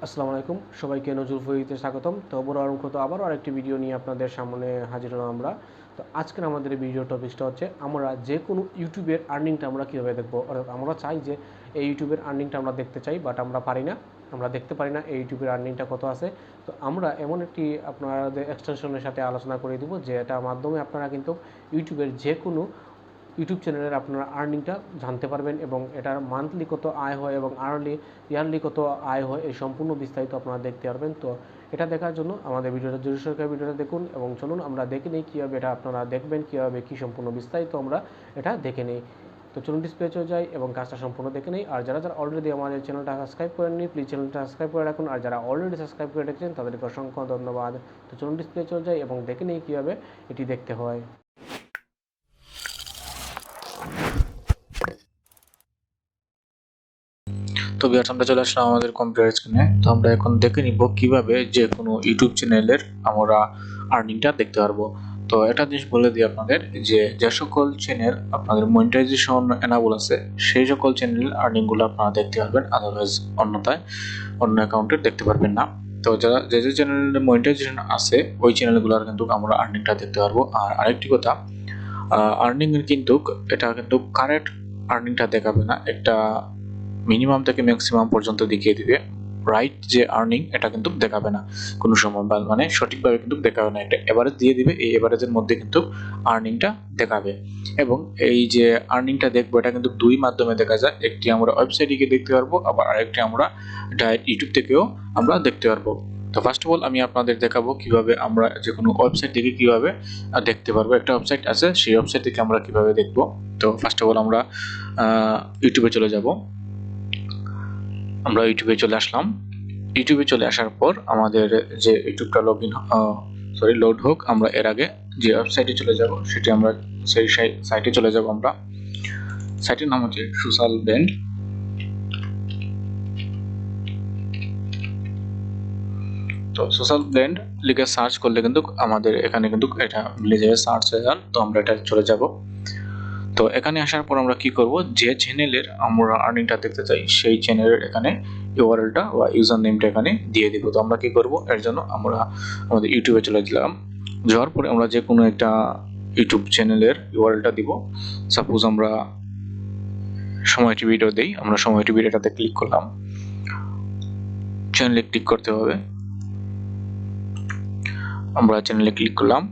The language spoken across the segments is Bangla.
আসসালামু আলাইকুম সবাইকে নজরুল ফরিতে স্বাগতম। তো বরাবর আবারও আরেকটি ভিডিও নিয়ে আপনাদের সামনে হাজির হলাম আমরা। তো আজকের আমাদের এই ভিডিও টপিকটা হচ্ছে আমরা যে কোনো ইউটিউবের আর্নিংটা আমরা কীভাবে দেখবো। অর্থাৎ আমরা চাই যে এই ইউটিউবের আর্নিংটা আমরা দেখতে চাই, বাট আমরা পারি না, আমরা দেখতে পারি না এই ইউটিউবের আর্নিংটা কত আছে। তো আমরা এমন একটি আপনাদের এক্সটেনশনের সাথে আলোচনা করে দেবো যে এটার মাধ্যমে আপনারা কিন্তু ইউটিউবের যে কোনো ইউটিউব চ্যানেলের আপনারা আর্নিংটা জানতে পারবেন এবং এটার মান্থলি কত আয় হয় এবং ইয়ারলি কত আয় হয় এই সম্পূর্ণ বিস্তারিত আপনারা দেখতে পারবেন। তো এটা দেখার জন্য আমাদের ভিডিওটা জরুরি সরকার ভিডিওটা দেখুন এবং চলুন আমরা দেখে নিই কীভাবে এটা আপনারা দেখবেন, কীভাবে কী সম্পূর্ণ বিস্তারিত আমরা এটা দেখে নিই। তো চলুন ডিসপ্লে চলে যাই এবং কাজটা সম্পূর্ণ দেখে নিই। আর যারা অলরেডি আমাদের চ্যানেলটা সাবস্ক্রাইব করেননি প্লিজ চ্যানেলটা সাবস্ক্রাইব করে রাখুন, আর যারা অলরেডি সাবস্ক্রাইব করে রেখেছেন তাদেরকে অসংখ্য ধন্যবাদ। তো চলুন ডিসপ্লে চলে যাই এবং দেখে নিই কীভাবে এটি দেখতে হয়। তো ভিউয়ার্স, আমরা চলে আসলাম আমাদের কম্পিউটার স্ক্রিনে। তো আমরা এখন দেখে নিব কিভাবে যে কোনো ইউটিউব চ্যানেলের আমরা আর্নিংটা দেখতে পারবো। তো একটা জিনিস বলে দিই আপনাদের, যে সকল চ্যানেল আপনাদের মনিটাইজেশন এনাবল আছে সেই সকল চ্যানেলের আর্নিংগুলো আপনারা দেখতে পারবেন, আদারওয়াইজ অন্যথায় অন্য অ্যাকাউন্টে দেখতে পারবেন না। তো যারা যে চ্যানেলের মনিটাইজেশন আছে ওই চ্যানেলগুলোর কিন্তু আমরা আর্নিংটা দেখতে পারবো। আর আরেকটি কথা, আর্নিং কিন্তু এটা কিন্তু কারেক্ট আর্নিংটা দেখাবে না, একটা মিনিমাম থেকে ম্যাক্সিমাম পর্যন্ত দেখিয়ে দিবে। রাইট যে আর্নিং এটা কিন্তু দেখাবে না কোনো সময়, মানে সঠিকভাবে কিন্তু দেখাবে না, একটা এভারেজ দিয়ে দিবে, এই এভারেজের মধ্যে কিন্তু আর্নিংটা দেখাবে। এবং এই যে আর্নিংটা দেখবো এটা কিন্তু দুই মাধ্যমে দেখা যায়, একটি আমরা ওয়েবসাইটে গিয়ে দেখতে পারবো, আবার আরেকটি আমরা ডাইরেক্ট ইউটিউব থেকেও আমরা দেখতে পারবো। তো ফার্স্ট অফ অল আমি আপনাদের দেখাবো কিভাবে আমরা যে কোনো ওয়েবসাইট থেকে কিভাবে দেখতে পারবো। একটা ওয়েবসাইট আছে, সেই ওয়েবসাইট থেকে আমরা কিভাবে দেখবো। তো ফার্স্ট অফ অল আমরা ইউটিউবে চলে যাব। আমরা ইউটিউবে চলে আসলাম। ইউটিউবে চলে আসার পর আমাদের যে ইউটিউবটা লোড হোক, আমরা এর আগে যে ওয়েবসাইটে চলে যাব সেটি আমরা সেই সাইটে চলে যাব। আমরা সাইটের নাম হচ্ছে সোশ্যাল ব্লেন্ড। তো সোশ্যাল ব্লেন্ড লিখে সার্চ করলে কিন্তু আমাদের এখানে কিন্তু এটা মিলে যাবে সার্চ রেজাল্ট। তো আমরা এটা চলে যাব। তো এখানে আসার পর আমরা কি করব, যে চ্যানেলের আমরা আর্নিংটা দেখতে চাই সেই চ্যানেলের এখানে ইউআরএলটা বা ইউজার নেমটা এখানে দিয়ে দিব। তো আমরা কি করব, এর জন্য আমরা আমাদের ইউটিউবে চলে গেলাম। যাওয়ার পরে আমরা যে কোনো একটা ইউটিউব চ্যানেলের ইউআরএলটা দিব। সাপোজ আমরা সময় টিভিটা দেই, আমরা সময় টিভির এটাতে ক্লিক করলাম, চ্যানেলে ক্লিক করতে হবে। আমরা চ্যানেলে ক্লিক করলাম।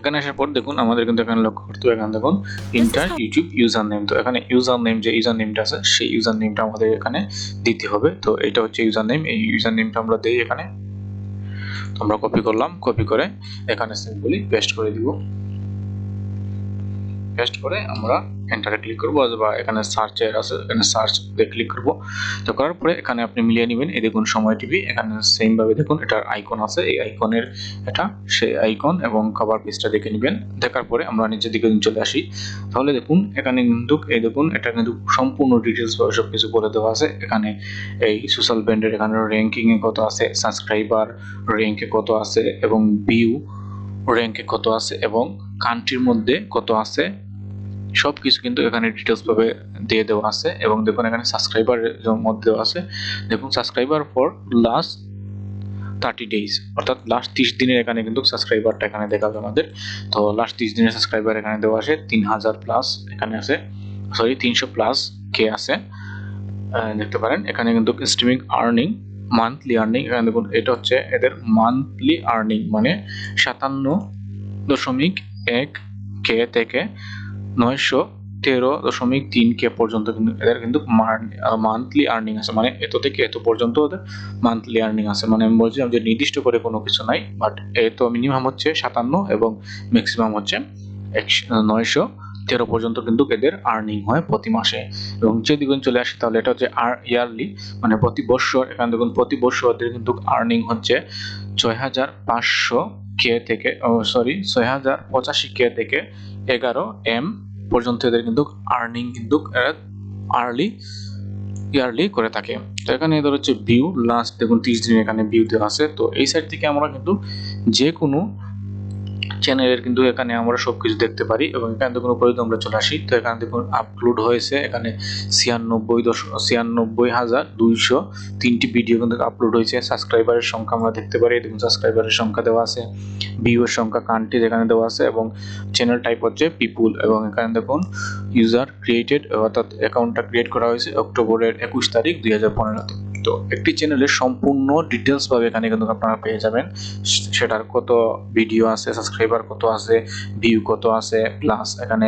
এখানে আসার পর দেখুন আমাদের কিন্তু এখানে লক্ষ্য করতে হবে, এখানে দেখুন ইন্টার ইউটিউব ইউজার নেম। তো এখানে ইউজার নেম, যে ইউজার নেমটা আছে সেই ইউজার নেমটা আমাদের এখানে দিতে হবে। তো এটা হচ্ছে ইউজার নেম, এই ইউজার নেমটা আমরা দেই এখানে। তো আমরা কপি করলাম, কপি করে এখানে সিম্পলি পেস্ট করে দিব। পেস্ট করে আমরা এন্টারে ক্লিক করব, বা এখানে সার্চের আছে এখানে সার্চ দিয়ে ক্লিক করব। তো করার পরে এখানে আপনি মিলিয়ে নেবেন। এই দেখুন সময় টিভি, এখানে সেম ভাবে দেখুন এটার আইকন আছে, এই আইকনের এটা সেই আইকন এবং কভার পেজটা দেখে নেবেন। দেখার পরে আমরা নিচের দিকে চলে আসি। তাহলে দেখুন এখানে কিন্তু এই দেখুন এটা কিন্তু সম্পূর্ণ ডিটেইলস সব কিছু বলে দেওয়া আছে। এখানে এই সোশ্যাল ব্র্যান্ডের এখানে র্যাঙ্কিং এ কত আছে, সাবস্ক্রাইবার র্যাঙ্কে কত আছে, এবং ভিউ র্যাঙ্কে কত আছে, এবং কান্ট্রির মধ্যে কত আছে, সবকিছু কিন্তু এখানে ডিটেলস ভাবে দিয়ে দেওয়া আছে। এবং দেখুন এখানে সাবস্ক্রাইবার মধ্যে দেওয়া আছে। দেখুন সাবস্ক্রাইবার ফর লাস্ট 30 days, অর্থাৎ লাস্ট 30 দিনের এখানে কিন্তু সাবস্ক্রাইবারটা এখানে দেখাবে আমাদের। তো লাস্ট 30 দিনের সাবস্ক্রাইবার এখানে দেওয়া আছে 3000 প্লাস, এখানে আছে 300 প্লাস কে আছে, দেখতে পারেন। এখানে কিন্তু স্ট্রিমিং আর্নিং, মান্থলি আর্নিং, এখানে দেখুন এটা হচ্ছে এদের মান্থলি আর্নিং, মানে 57.1 কে থেকে 913.3 কে পর্যন্ত কিন্তু এদের কিন্তু মান্থলি আর্নিং আছে, মানে এত থেকে এত পর্যন্ত ওদের মান্থলি আর্নিং আছে। মানে আমি বলছিলাম যে নির্দিষ্ট করে কোনো কিছু নাই, বাট এত মিনিমাম হচ্ছে 57 এবং ম্যাক্সিমাম হচ্ছে 913 পর্যন্ত কিন্তু এদের আর্নিং হয় প্রতি মাসে। এবং যদি চলে আসে তাহলে এটা হচ্ছে ইয়ারলি, মানে প্রতি বছর। এখানে দেখুন প্রতি বছর ওদের কিন্তু আর্নিং হচ্ছে 6500 কে থেকে 6085 কে থেকে 11 এম পর্যন্ত এদের কিন্তু আর্নিং কিন্তু ইয়ারলি করে থাকে। তো এখানে এদের হচ্ছে ভিউ লাস্ট দেখুন 30 দিন এখানে ভিউ দেওয়া আছে। তো এই সাইট থেকে আমরা কিন্তু যে কোনো চ্যানেলের কিন্তু এখানে আমরা সবকিছু দেখতে পারি এবং এখানে দেখুন উপরে আমরা চলে আসি। তো এখানে দেখুন আপলোড হয়েছে এখানে 96,203টি ভিডিও কিন্তু আপলোড হয়েছে। সাবস্ক্রাইবারের সংখ্যা আমরা দেখতে পারি, দেখুন সাবস্ক্রাইবারের সংখ্যা দেওয়া আছে, ভিউয়ের সংখ্যা, কান্ট্রি এখানে দেওয়া আছে এবং চ্যানেল টাইপ হচ্ছে পিপুল এবং এখানে দেখুন ইউজার ক্রিয়েটেড অর্থাৎ অ্যাকাউন্টটা ক্রিয়েট করা হয়েছে অক্টোবরের 21 তারিখ 2015-তে। তো একটি চ্যানেলের সম্পূর্ণ ডিটেলস ভাবে এখানে কিন্তু আপনারা পেয়ে যাবেন, সেটার কত ভিডিও আছে, সাবস্ক্রাইবার কত আছে, ভিউ কত আছে, প্লাস এখানে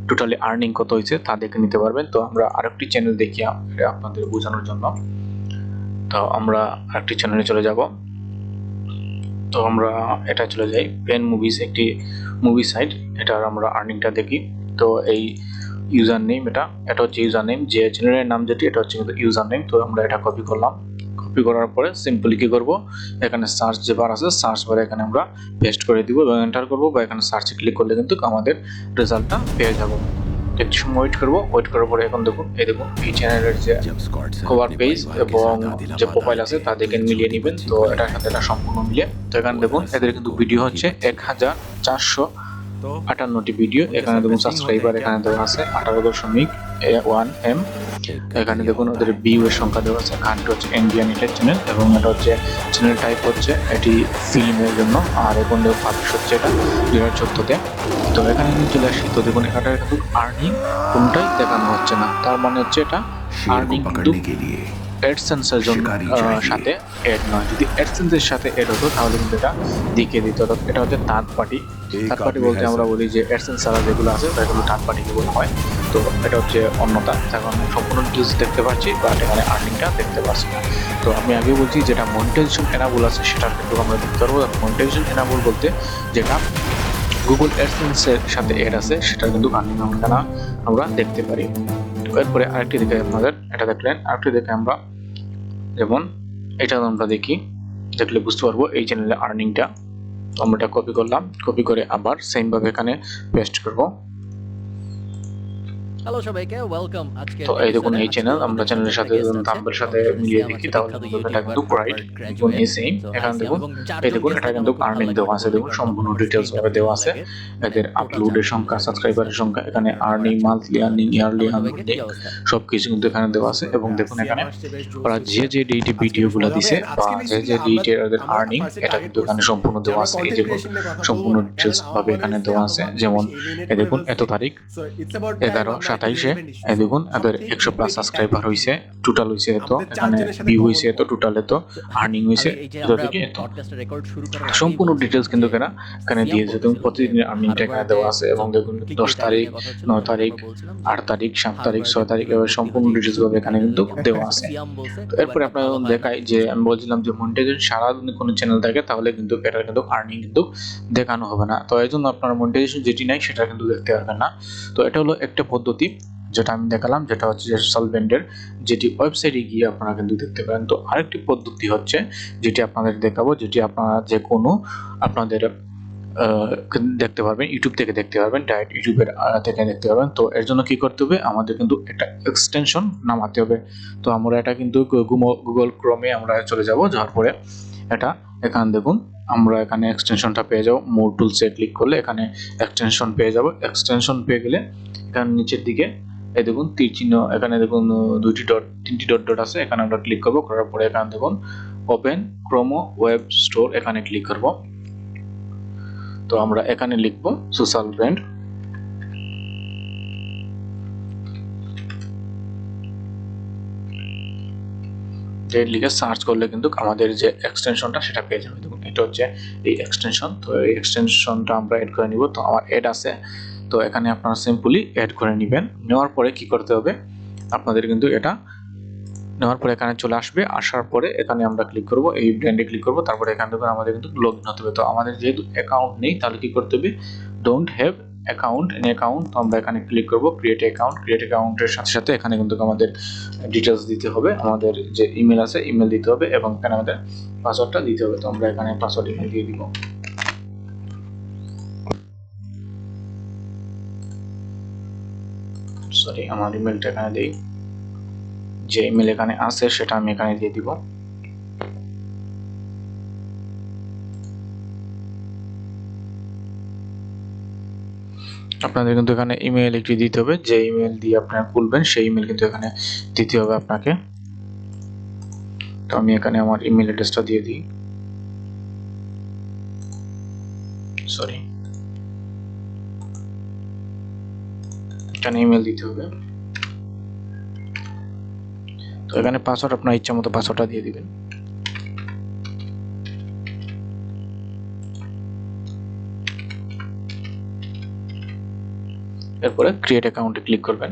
টোটালি আর্নিং কত হয়েছে তা দেখে নিতে পারবেন। তো আমরা আরেকটি চ্যানেল দেখি আপনাদের বোঝানোর জন্য। তো আমরা আরেকটি চ্যানেলে চলে যাব। তো আমরা এটা চলে যাই পেন মুভিজ, একটি মুভি সাইট, এটার আমরা আর্নিংটা দেখি। তো এই ইউজার নেম, এটা হচ্ছে ইউজার নেম, যে চ্যানেলের নাম যেটি এটা হচ্ছে কিন্তু ইউজার নেম। তো আমরা এটা কপি করলাম, কপি করার পরে সিম্পলি কি করব, এখানে সার্চ যে বার আছে সার্চ বারে এখানে আমরা পেস্ট করে দিব এবং এন্টার করব বা এখানে সার্চে ক্লিক করলে কিন্তু আমাদের রেজাল্টটা পেয়ে যাব। একটু সময় ওয়েট করব, ওয়েট করার পরে এখন দেখুন এই চ্যানেলের যে কভার পেজ এবং যে প্রোফাইল আছে তা দেখে মিলিয়ে নেবেন। তো এটার সাথে এটা সম্পূর্ণ মিলিয়ে, তো এখানে দেখুন এদের কিন্তু ভিডিও হচ্ছে 1458টি ভিডিও। এখানে দেখুন সাবস্ক্রাইবার এখানে দেওয়া আছে 18.1M। এখানে দেখুন ওদের ভিউ এর সংখ্যা দেওয়া আছে। কান্ট্রি হচ্ছে ইন্ডিয়ান চ্যানেল এবং এটা হচ্ছে চ্যানেল টাইপ হচ্ছে এটি ফিল্মের জন্য, আর এখন দেখুন পাবলিশ হচ্ছে এটা 2014-তে। তো এখানে চলে আসি। তো দেখুন এখানে কিন্তু আর্নিং কোনটাই দেখানো হচ্ছে না, তার মানে হচ্ছে এটা আর্নিং কিন্তু অ্যাডসেন্সের জন্য সাথে অ্যাড নয়। যদি অ্যাডসেন্সের সাথে অ্যাড হতো তাহলে কিন্তু এটা দেখিয়ে দিত। এটা হচ্ছে থার্ড পার্টি। থার্ড পার্টি বলতে আমরা বলি যে অ্যাডসেন্স ছাড়া যেগুলো আছে সেগুলো থার্ড পার্টিকে বলা হয়। তো এটা হচ্ছে অন্যতা, এখন সম্পূর্ণ ডিটেলস দেখতে পাচ্ছি বাট এখানে আর্নিংটা দেখতে পাচ্ছি না। তো আমি আগে বলছি যেটা মনিটাইজেশন এনাবল আছে সেটা কিন্তু আমরা দেখতে পারবো। মনিটাইজেশন এনাবল বলতে যেটা গুগল অ্যাডসেন্সের সাথে অ্যাড আছে সেটা কিন্তু আর্নিং আমরা দেখতে পারি। এরপরে আরেকটি দেখে আপনাদের এটা দেখলেন, আরেকটি দেখে আমরা যেমন এটা আমরা দেখলে বুঝতে পারবো এই চ্যানেলের আর্নিংটা। আমরা এটা কপি করলাম, কপি করে আবার সেম ভাবে এখানে পেস্ট করব। হ্যালো সবাইকে, ওয়েলকাম। আজকে তো এই দেখুন এই চ্যানেল আমরা চ্যানেলের সাথে থাম্বনেলের সাথে মিলিয়ে দেখি তাহলে এটা কিন্তু রাইট এবং এই সেম। এখানে দেখুন এই দেখুন এটা কিন্তু আর্নিং দেওয়া আছে, দেখুন সম্পূর্ণ ডিটেইলস ভাবে দেওয়া আছে এদের আপলোডের সংখ্যা, সাবস্ক্রাইবারের সংখ্যা, এখানে earning, monthly earning, yearly earning সবকিছু কিন্তু এখানে দেওয়া আছে। এবং দেখুন এখানে ওরা যে ডেটে ভিডিওগুলো দিছে বা যে ডেটে ওদের আর্নিং এটা কিন্তু এখানে সম্পূর্ণ দেওয়া আছে। এই যে সম্পূর্ণ ডিটেইলস ভাবে এখানে দেওয়া আছে। যেমন এই দেখুন এত তারিখ 11/27 এই দেখুন এদের 100+ সাবস্ক্রাইবার হইছে, টোটাল হইছে এত, এখানে ভিউ হইছে এত, টোটাল এত, আর্নিং হইছে এত থেকে এত। সম্পূর্ণ ডিটেইলস কিন্তু এখানে দিয়েছে। তুমি প্রতিদিনের আর্নিংটা এখানে দেওয়া আছে এবং দেখুন 10 তারিখ, 9 তারিখ, 8 তারিখ, 7 তারিখ, 6 তারিখ এবার সম্পূর্ণ ডিটেইলস ভাবে এখানে কিন্তু দেওয়া আছে। তো এরপরে আপনারা দেখাই যে আমি বলছিলাম যে মনিটাইজেশন সারা দিনে কোনো চ্যানেল থাকে তাহলে কিন্তু এটা কিন্তু আর্নিং কিন্তু দেখানো হবে না। তো এই জন্য আপনারা মনিটাইজেশন যেটি নাই সেটা কিন্তু দেখতে পারবেন না। তো এটা হলো একটা পদ্ধতি যেটা আমি দেখালাম, যেটা হচ্ছে সোশ্যালব্লেডের, যেটি ওয়েবসাইটে গিয়ে আপনারা কিন্তু দেখতে পারেন। তো আরেকটি পদ্ধতি হচ্ছে যেটি আপনাদের দেখাবো, যেটি আপনারা যে কোনো আপনাদের দেখতে পারবেন, ইউটিউব থেকে দেখতে পারবেন, ডাইরেক্ট ইউটিউবের থেকে দেখতে পারবেন। তো এর জন্য কি করতে হবে, আমাদের কিন্তু একটা এক্সটেনশন নামাতে হবে। তো আমরা এটা কিন্তু গুগল ক্রোমে আমরা চলে যাব, যাওয়ার পরে এটা এখানে দেখুন আমরা এখানে এক্সটেনশনটা পেয়ে যাব। মোর টুলসে ক্লিক করলে এখানে এক্সটেনশন পেয়ে যাব। এক্সটেনশন পেয়ে গেলে এখানে নিচের দিকে এই দেখুন তীর চিহ্ন, এখানে দেখুন তিনটি ডট আছে, এখানে আমরা ক্লিক করব। করার পরে এখানে দেখুন ওপেন ক্রোমো ওয়েব স্টোর, এখানে ক্লিক করব। তো আমরা এখানে লিখব সোশ্যালব্লেড। লিখে সার্চ করলে কিন্তু আমাদের যে এক্সটেনশনটা সেটা পেয়ে যাবে। দেখুন এটা হচ্ছে এই এক্সটেনশন। তো এই এক্সটেনশনটা আমরা এড করে নিব। তো আমার এড আছে, তো এখানে আপনারা সিম্পলি এড করে নেবেন। নেওয়ার পরে কি করতে হবে, আপনাদের কিন্তু এটা নেওয়ার পরে এখানে চলে আসবে। আসার পরে এখানে আমরা ক্লিক করব, এই ব্র্যান্ডে ক্লিক করব। তারপরে এখান থেকে আমাদের কিন্তু লগইন হতে হবে। তো আমাদের যেহেতু অ্যাকাউন্ট নেই তাহলে কি করতে হবে, don't have account N account. তো আমরা এখানে ক্লিক করব ক্রিয়েট অ্যাকাউন্ট। ক্রিয়েট অ্যাকাউন্টের সাথে সাথে এখানে কিন্তু আমাদের ডিটেলস দিতে হবে, আমাদের যে ইমেল আছে ইমেল দিতে হবে এবং এখানে আমাদের পাসওয়ার্ডটা দিতে হবে। তো আমরা এখানে পাসওয়ার্ড ইমেল দিয়ে দিব। সরি, আমার ইমেলটা এখানে দেই, যে ইমেল এখানে আছে সেটা আমি এখানে দিয়ে দিব। আপনাদের কিন্তু এখানে ইমেল একটি দিতে হবে, যে ইমেল দিয়ে আপনারা খুলবেন সেই ইমেল কিন্তু এখানে দিতে হবে আপনাকে। তো আমি এখানে আমার ইমেল অ্যাড্রেসটা দিয়ে দিই, সরি, এখানে ইমেল দিতে হবে। তো এখানে পাসওয়ার্ড আপনার ইচ্ছা মতো পাসওয়ার্ডটা দিয়ে দিবেন। এরপরে ক্রিয়েট অ্যাকাউন্টে ক্লিক করবেন।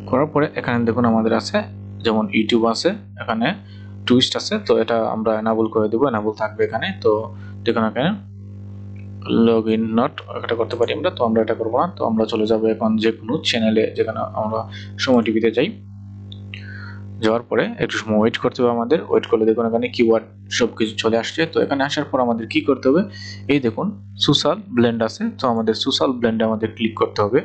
করার পরে এখানে দেখুন আমাদের আছে যেমন ইউটিউব আছে, এখানে টুইস্ট আছে, তো এটা আমরা এনাবল করে দেবো, এনাবল থাকবে এখানে। তো দেখুন এখানে লগ ইন নট এটা করতে পারি আমরা, তো আমরা এটা করবো না। তো আমরা চলে যাবো এখন যে কোনো চ্যানেলে, যেখানে আমরা সময় টিভিতে যাই। যাওয়ার পরে একটু সময় ওয়েট করতে হবে আমাদের। ওয়েট করলে দেখুন এখানে কিওয়ার্ড সব কিছু চলে আসছে। তো এখানে আসার পর আমাদের কি করতে হবে, এই দেখুন সোশ্যাল ব্লেন্ড আছে, তো আমাদের সোশ্যাল ব্লেন্ডে আমাদের ক্লিক করতে হবে।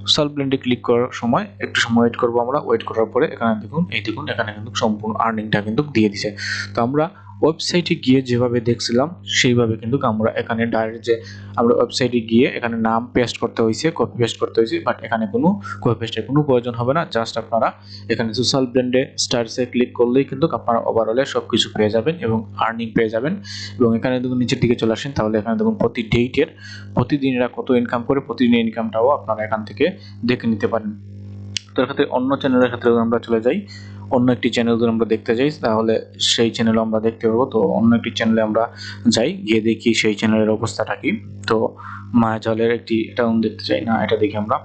সোশ্যাল ব্লেন্ডে ক্লিক করার সময় একটু সময় ওয়েট করবো আমরা। ওয়েট করার পরে এখানে দেখুন, এই দেখুন এখানে কিন্তু সম্পূর্ণ আর্নিংটা কিন্তু দিয়ে দিছে। তো আমরা ওয়েবসাইটে গিয়ে যেভাবে দেখছিলাম সেইভাবে কিন্তু আমরা এখানে ডাইরেক্ট যে আমরা ওয়েবসাইটে গিয়ে এখানে নাম পেস্ট করতে হয়েছে, কপি পেস্ট করতে হয়েছে, বাট এখানে কোনো কপি পেস্টের কোনো প্রয়োজন হবে না। জাস্ট আপনারা এখানে সোশ্যাল ব্লেন্ডে স্টার্সে ক্লিক করলেই কিন্তু আপনারা ওভারঅলে সব কিছু পেয়ে যাবেন এবং আর্নিং পেয়ে যাবেন। এবং এখানে দেখুন নিচের দিকে চলে আসেন, তাহলে এখানে দেখুন প্রতি ডেটের প্রতিদিন এরা কত ইনকাম করে, প্রতিদিনের ইনকামটাও আপনারা এখান থেকে দেখে নিতে পারেন। তো এক্ষেত্রে অন্য চ্যানেলের ক্ষেত্রে আমরা চলে যাই, অন্য একটি চ্যানেল যদি আমরা দেখতে যাই তাহলে সেই চ্যানেলও আমরা দেখতে পারবো। তো অন্য একটি চ্যানেলে আমরা যাই, গিয়ে দেখি সেই চ্যানেলের অবস্থাটা কি। তো মায়াজালের একটি এটা দেখতে চাই না, এটা দেখি আমরা।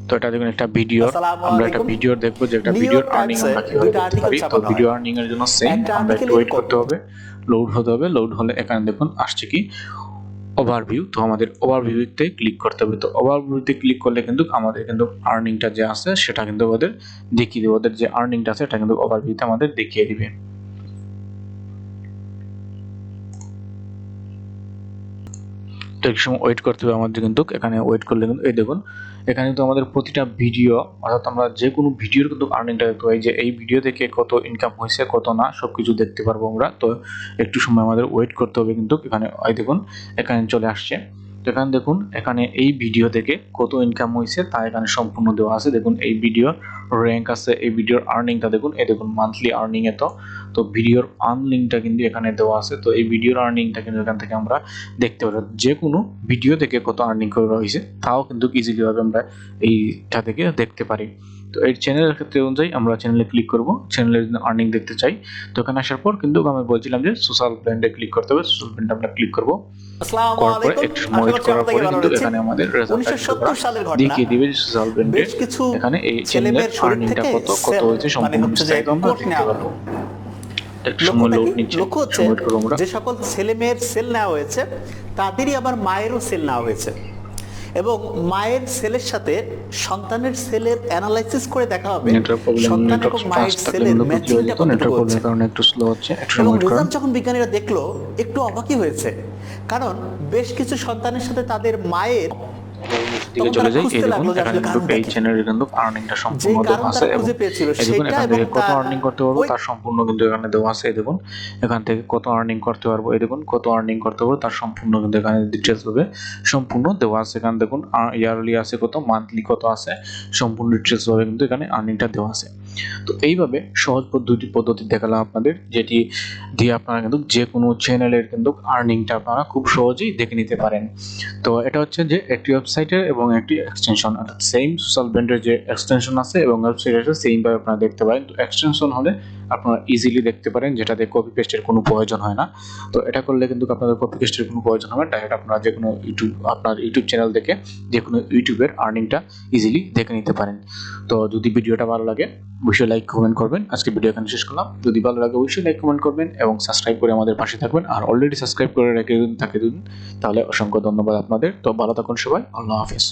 তো এটা দেখুন একটা ভিডিও, আমরা একটা ভিডিও দেখবো যে একটা ভিডিওর আর্নিং আমরা কিভাবে করতে পারি। তো ভিডিও আর্নিং এর জন্য সেম আমরা একটু ওয়েট করতে হবে, লোড হতে হবে। লোড হলে এখানে দেখুন আসছে কি ওভারভিউ। তো আমাদের ওভারভিউতে ক্লিক করতে হবে। তো ওভারভিউতে ক্লিক করলে কিন্তু আমাদের কিন্তু আর্নিংটা যে আছে সেটা কিন্তু ওদের দেখিয়ে দেবে, ওদের যে আর্নিংটা আছে এটা কিন্তু ওভারভিউতে আমাদের দেখিয়ে দিবে। তো একটু সময় ওয়েট করতে হবে আমাদের, কিন্তু এখানে ওয়েট করলে কিন্তু এই দেখুন এখানে কিন্তু আমাদের প্রতিটা ভিডিও, অর্থাৎ আমরা যে কোনো ভিডিওর কিন্তু আর্নিংটা দেখতে পাই, যে এই ভিডিও থেকে কত ইনকাম হয়েছে কত না সবকিছু দেখতে পারবো আমরা। তো একটু সময় আমাদের ওয়েট করতে হবে, কিন্তু এখানে এই দেখুন এখানে চলে আসছে। তো এখানে দেখুন এখানে এই ভিডিও থেকে কত ইনকাম হয়েছে তা এখানে সম্পূর্ণ দেওয়া আছে। দেখুন এই ভিডিওর র্যাঙ্ক আছে, এই ভিডিওর আর্নিংটা দেখুন, এই দেখুন মান্থলি আর্নিং এত। তো ভিডিওর আর্নিংটা কিন্তু এখানে দেওয়া আছে। তো এই ভিডিওর আর্নিংটা কিন্তু এখান থেকে আমরা দেখতে পারবো, যে কোনো ভিডিও থেকে কত আর্নিং করা হয়েছে তাও কিন্তু ইজিলি ভাবে আমরা এইটা থেকে দেখতে পারি। তো এই চ্যানেলের ক্ষেত্রে অনুযায়ী আমরা চ্যানেলে ক্লিক করব, চ্যানেলের আর্নিং দেখতে চাই। তো এখানে আসার পর কিন্তু আমি বলছিলাম যে সোশ্যাল ব্লেন্ডে ক্লিক করতে হবে, সোশ্যাল ব্লেন্ডে আমরা ক্লিক করব। করার পরে একটু ওয়েট করার পরে কিন্তু এখানে আমাদের রেজাল্টটা দেখিয়ে দিবে যে সোশ্যাল ব্লেন্ডে এখানে এই চ্যানেলের আর্নিংটা কত কত হয়েছে সম্পূর্ণ বিস্তারিত আমরা দেখতে পারবো। যে সকল ছেলে মেয়ের সেল নেওয়া হয়েছে তাদেরই আবার মায়েরও সেল নেওয়া হয়েছে, এবং মায়ের সেলের সাথে সন্তানের সেলের অ্যানালাইসিস করে দেখা হবে সন্তান এবং মায়ের সেলের ম্যাচিংটা কতটুকু হচ্ছে। এবং রেজাল্ট যখন বিজ্ঞানীরা দেখলো একটু অবাকই হয়েছে, কারণ বেশ কিছু সন্তানের সাথে তাদের মায়ের দিকে চলে যাই। এই দেখুন এখানে কিন্তু এই চ্যানেলের কিন্তু আর্নিংটা সম্পূর্ণ দেওয়া আছে, এবং এই দেখুন এখান থেকে কত আর্নিং করতে পারবো তার সম্পূর্ণ কিন্তু এখানে দেওয়া আছে। এই দেখুন এখান থেকে কত আর্নিং করতে পারবো, এই দেখুন কত আর্নিং করতে পারবো তার সম্পূর্ণ কিন্তু এখানে ডিটেইলস ভাবে সম্পূর্ণ দেওয়া আছে। এখানে দেখুন ইয়ারলি আছে কত, মান্থলি কত আছে, সম্পূর্ণ ডিটেইলস ভাবে কিন্তু এখানে আর্নিংটা দেওয়া আছে। তো এইভাবে সহজ পদ্ধতি দেখালাম আপনাদের, যেটি দিয়ে আপনারা কিন্তু যে কোনো চ্যানেলের কিন্তু আর্নিংটা আপনারা খুব সহজেই দেখে নিতে পারেন। তো এটা হচ্ছে যে একটি ওয়েবসাইটের এবং একটি এক্সটেনশন, অর্থাৎ সেম সোশ্যাল ব্লেন্ডের যে এক্সটেনশন আছে এবং ওয়েবসাইট আছে সেম ভাবে আপনারা দেখতে পারেন। তো এক্সটেনশন হলে আপনারা ইজিলি দেখতে পারেন, যেটাতে কপি পেস্টের কোনো প্রয়োজন হয় না। তো এটা করলে কিন্তু আপনাদের কপি পেস্টের কোনো প্রয়োজন হবে না, ডাইরেক্ট আপনারা যে কোনো আপনার ইউটিউব চ্যানেল থেকে যে কোনো ইউটিউবের আর্নিংটা ইজিলি দেখে নিতে পারেন। তো যদি ভিডিওটা ভালো লাগে অবশ্যই লাইক কমেন্ট করবেন। আজকে ভিডিও এখানে শেষ করলাম। যদি ভালো লাগে অবশ্যই লাইক কমেন্ট করবেন এবং সাবস্ক্রাইব করে আমাদের পাশে থাকবেন। আর অলরেডি সাবস্ক্রাইব করে রেখে দিন তাহলে অসংখ্য ধন্যবাদ আপনাদের। তো ভালো থাকুন সবাই, আল্লাহ হাফেজ।